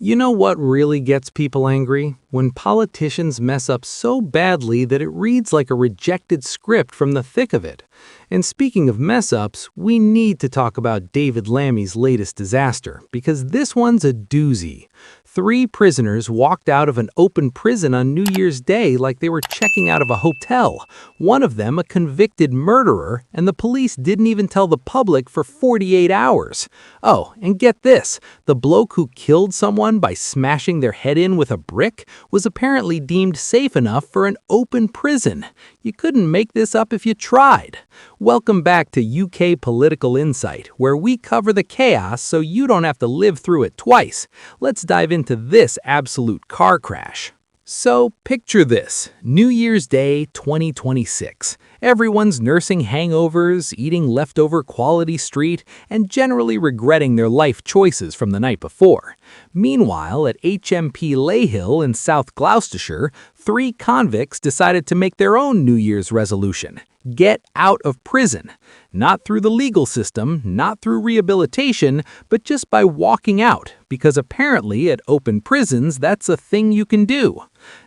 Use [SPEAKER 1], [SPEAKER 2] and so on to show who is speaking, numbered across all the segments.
[SPEAKER 1] You know what really gets people angry? When politicians mess up so badly that it reads like a rejected script from the thick of it. And speaking of mess-ups, we need to talk about David Lammy's latest disaster, because this one's a doozy. 3 prisoners walked out of an open prison on New Year's Day like they were checking out of a hotel. One of them a convicted murderer, and the police didn't even tell the public for 48 hours. Oh, and get this, the bloke who killed someone by smashing their head in with a brick was apparently deemed safe enough for an open prison. You couldn't make this up if you tried. Welcome back to UK Political Insight, where we cover the chaos so you don't have to live through it twice. Let's dive into this absolute car crash. So, picture this, New Year's Day 2026. Everyone's nursing hangovers, eating leftover Quality Street, and generally regretting their life choices from the night before. Meanwhile, at HMP Leyhill in South Gloucestershire, 3 convicts decided to make their own New Year's resolution. Get out of prison. Not through the legal system, not through rehabilitation, but just by walking out, because apparently at open prisons that's a thing you can do.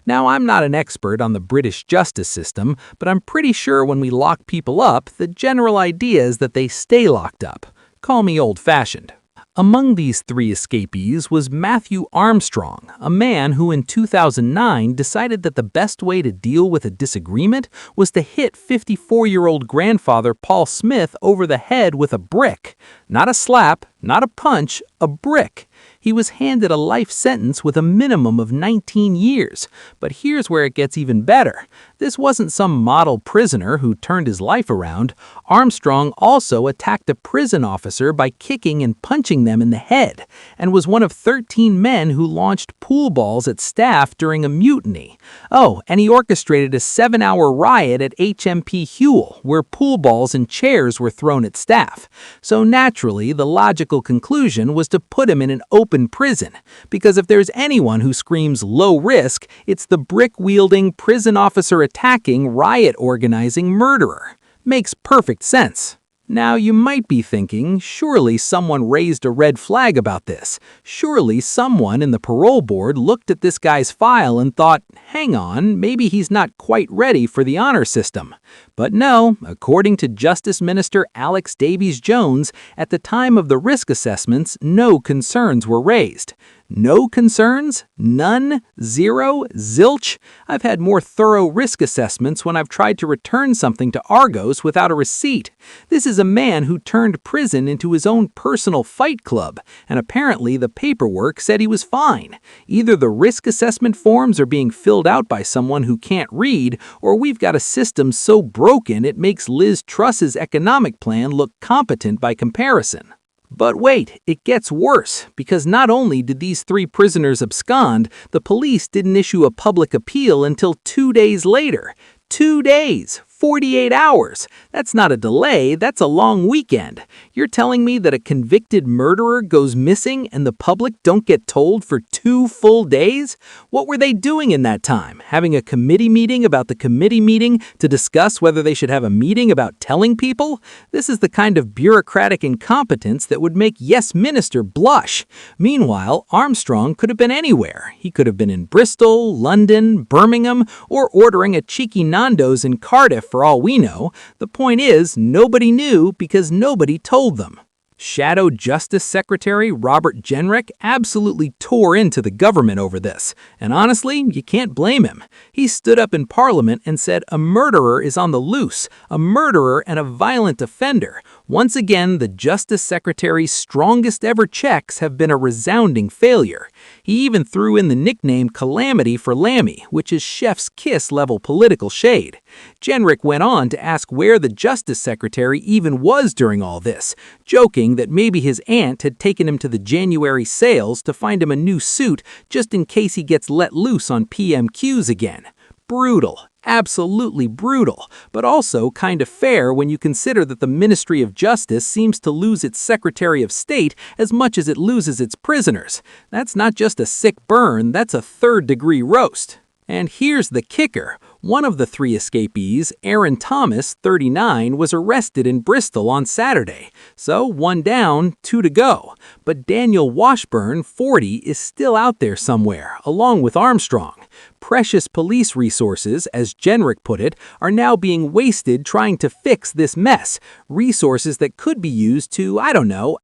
[SPEAKER 1] Now, I'm not an expert on the British justice system, but I'm pretty sure when we lock people up, the general idea is that they stay locked up. Call me old-fashioned. Among these 3 escapees was Matthew Armstrong, a man who in 2009 decided that the best way to deal with a disagreement was to hit 54-year-old grandfather Paul Smith over the head with a brick. Not a slap, not a punch, a brick. He was handed a life sentence with a minimum of 19 years. But here's where it gets even better. This wasn't some model prisoner who turned his life around. Armstrong also attacked a prison officer by kicking and punching them in the head, and was one of 13 men who launched pool balls at staff during a mutiny. Oh, and he orchestrated a 7-hour riot at HMP Leyhill, where pool balls and chairs were thrown at staff. So naturally, the logical conclusion was to put him in an open prison, because if there's anyone who screams low risk, it's the brick-wielding, prison officer attacking, riot-organizing murderer. Makes perfect sense. Now, you might be thinking, surely someone raised a red flag about this. Surely someone in the parole board looked at this guy's file and thought, hang on, maybe he's not quite ready for the honor system. But no, according to Justice Minister Alex Davies-Jones, at the time of the risk assessments, no concerns were raised. No concerns? None? Zero? Zilch? I've had more thorough risk assessments when I've tried to return something to Argos without a receipt. This is a man who turned prison into his own personal fight club, and apparently the paperwork said he was fine. Either the risk assessment forms are being filled out by someone who can't read, or we've got a system so broken it makes Liz Truss's economic plan look competent by comparison. But wait, it gets worse, because not only did these 3 prisoners abscond, the police didn't issue a public appeal until 2 days later. 2 days! 48 hours. That's not a delay, that's a long weekend. You're telling me that a convicted murderer goes missing and the public don't get told for 2 full days? What were they doing in that time? Having a committee meeting about the committee meeting to discuss whether they should have a meeting about telling people? This is the kind of bureaucratic incompetence that would make Yes Minister blush. Meanwhile, Armstrong could have been anywhere. He could have been in Bristol, London, Birmingham, or ordering a cheeky Nando's in Cardiff for all we know. The point is, nobody knew because nobody told them. Shadow Justice Secretary Robert Jenrick absolutely tore into the government over this, and honestly, you can't blame him. He stood up in Parliament and said a murderer is on the loose, a murderer and a violent offender. Once again, the Justice Secretary's strongest ever checks have been a resounding failure. He even threw in the nickname Calamity for Lammy, which is chef's kiss level political shade. Jenrick went on to ask where the Justice Secretary even was during all this, joking that maybe his aunt had taken him to the January sales to find him a new suit just in case he gets let loose on PMQs again. Brutal. Absolutely brutal, but also kind of fair when you consider that the Ministry of Justice seems to lose its Secretary of State as much as it loses its prisoners. That's not just a sick burn, that's a third-degree roast. And here's the kicker. One of the three escapees, Aaron Thomas, 39, was arrested in Bristol on Saturday. So 1 down, 2 to go. But Daniel Washburn, 40, is still out there somewhere, along with Armstrong. Precious police resources, as Jenrick put it, are now being wasted trying to fix this mess. Resources that could be used to,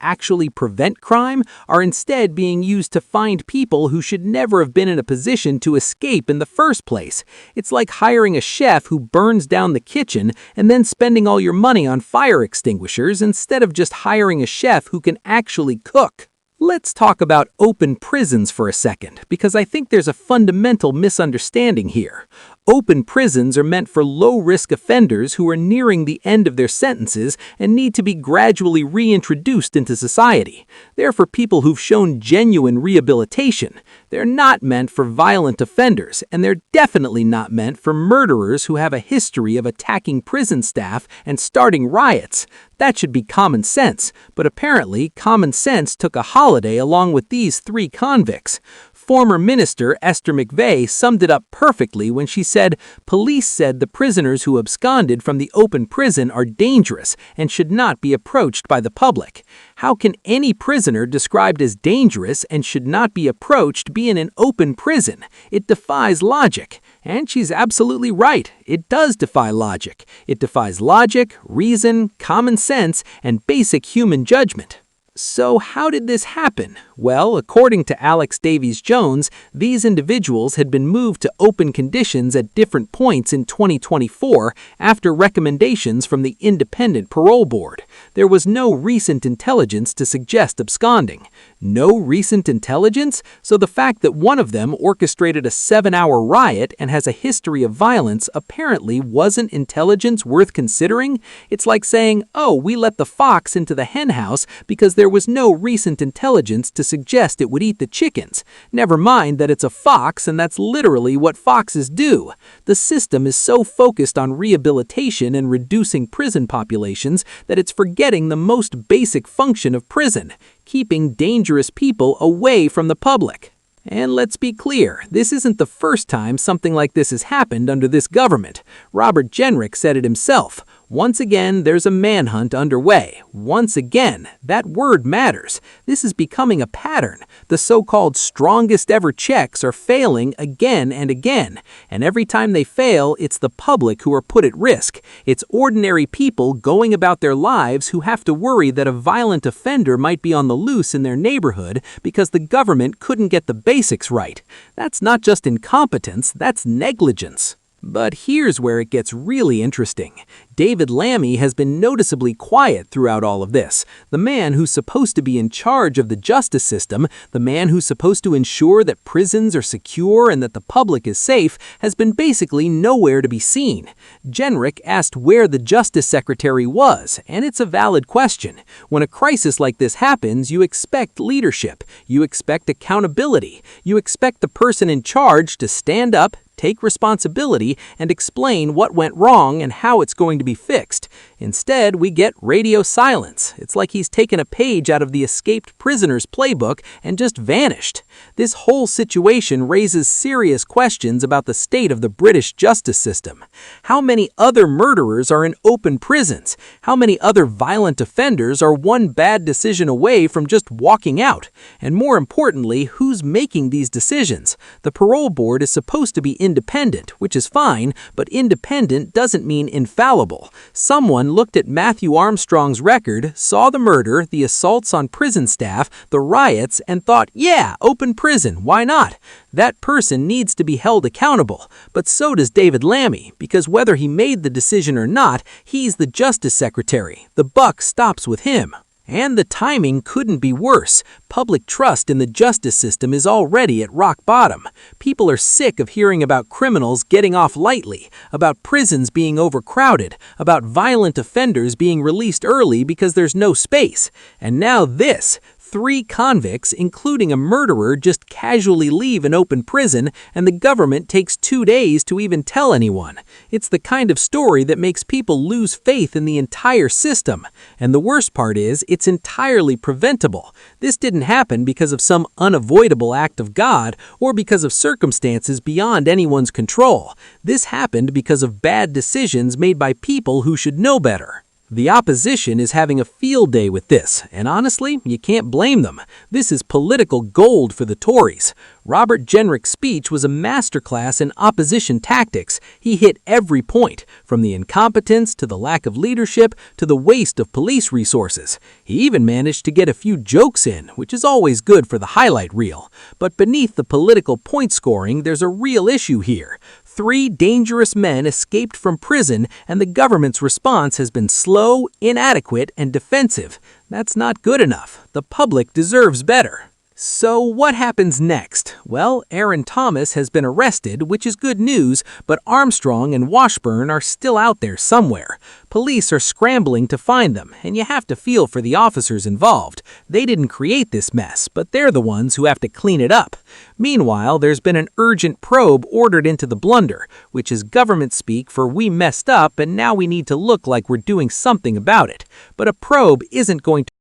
[SPEAKER 1] actually prevent crime are instead being used to find people who should never have been in a position to escape in the first place. It's like hiring a chef who burns down the kitchen and then spending all your money on fire extinguishers instead of just hiring a chef who can actually cook. Let's talk about open prisons for a second, because I think there's a fundamental misunderstanding here. Open prisons are meant for low-risk offenders who are nearing the end of their sentences and need to be gradually reintroduced into society. They're for people who've shown genuine rehabilitation. They're not meant for violent offenders, and they're definitely not meant for murderers who have a history of attacking prison staff and starting riots. That should be common sense, but apparently common sense took a holiday along with these three convicts. Former Minister Esther McVey summed it up perfectly when she said, "Police said the prisoners who absconded from the open prison are dangerous and should not be approached by the public." How can any prisoner described as dangerous and should not be approached be in an open prison? It defies logic. And she's absolutely right. It does defy logic. It defies logic, reason, common sense, and basic human judgment. So how did this happen? Well, according to Alex Davies-Jones, these individuals had been moved to open conditions at different points in 2024 after recommendations from the Independent Parole Board. There was no recent intelligence to suggest absconding. No recent intelligence? So the fact that one of them orchestrated a 7-hour riot and has a history of violence apparently wasn't intelligence worth considering? It's like saying, oh, we let the fox into the hen house because there was no recent intelligence to suggest it would eat the chickens. Never mind that it's a fox, and that's literally what foxes do. The system is so focused on rehabilitation and reducing prison populations that it's forgetting the most basic function of prison: keeping dangerous people away from the public. And let's be clear, this isn't the first time something like this has happened under this government. Robert Jenrick said it himself. Once again, there's a manhunt underway. Once again, that word matters. This is becoming a pattern. The so-called strongest ever checks are failing again and again. And every time they fail, it's the public who are put at risk. It's ordinary people going about their lives who have to worry that a violent offender might be on the loose in their neighborhood because the government couldn't get the basics right. That's not just incompetence, that's negligence. But here's where it gets really interesting. David Lammy has been noticeably quiet throughout all of this. The man who's supposed to be in charge of the justice system, the man who's supposed to ensure that prisons are secure and that the public is safe, has been basically nowhere to be seen. Jenrick asked where the Justice Secretary was, and it's a valid question. When a crisis like this happens, you expect leadership, you expect accountability, you expect the person in charge to stand up, take responsibility, and explain what went wrong and how it's going to be fixed. Instead, we get radio silence. It's like he's taken a page out of the escaped prisoner's playbook and just vanished. This whole situation raises serious questions about the state of the British justice system. How many other murderers are in open prisons? How many other violent offenders are one bad decision away from just walking out? And more importantly, who's making these decisions? The parole board is supposed to be independent, which is fine, but independent doesn't mean infallible. Someone looked at Matthew Armstrong's record, saw the murder, the assaults on prison staff, the riots, and thought, yeah, open prison, why not? That person needs to be held accountable. But so does David Lammy, because whether he made the decision or not, he's the Justice Secretary. The buck stops with him. And the timing couldn't be worse. Public trust in the justice system is already at rock bottom. People are sick of hearing about criminals getting off lightly, about prisons being overcrowded, about violent offenders being released early because there's no space. And now this. 3 convicts, including a murderer, just casually leave an open prison, and the government takes 2 days to even tell anyone. It's the kind of story that makes people lose faith in the entire system. And the worst part is, it's entirely preventable. This didn't happen because of some unavoidable act of God or because of circumstances beyond anyone's control. This happened because of bad decisions made by people who should know better. The opposition is having a field day with this, and honestly, you can't blame them. This is political gold for the Tories. Robert Jenrick's speech was a masterclass in opposition tactics. He hit every point, from the incompetence to the lack of leadership to the waste of police resources. He even managed to get a few jokes in, which is always good for the highlight reel. But beneath the political point scoring, there's a real issue here. 3 dangerous men escaped from prison, and the government's response has been slow, inadequate, and defensive. That's not good enough. The public deserves better. So what happens next? Well, Aaron Thomas has been arrested, which is good news, but Armstrong and Washburn are still out there somewhere. Police are scrambling to find them, and you have to feel for the officers involved. They didn't create this mess, but they're the ones who have to clean it up. Meanwhile, there's been an urgent probe ordered into the blunder, which is government speak for we messed up and now we need to look like we're doing something about it. But a probe isn't going to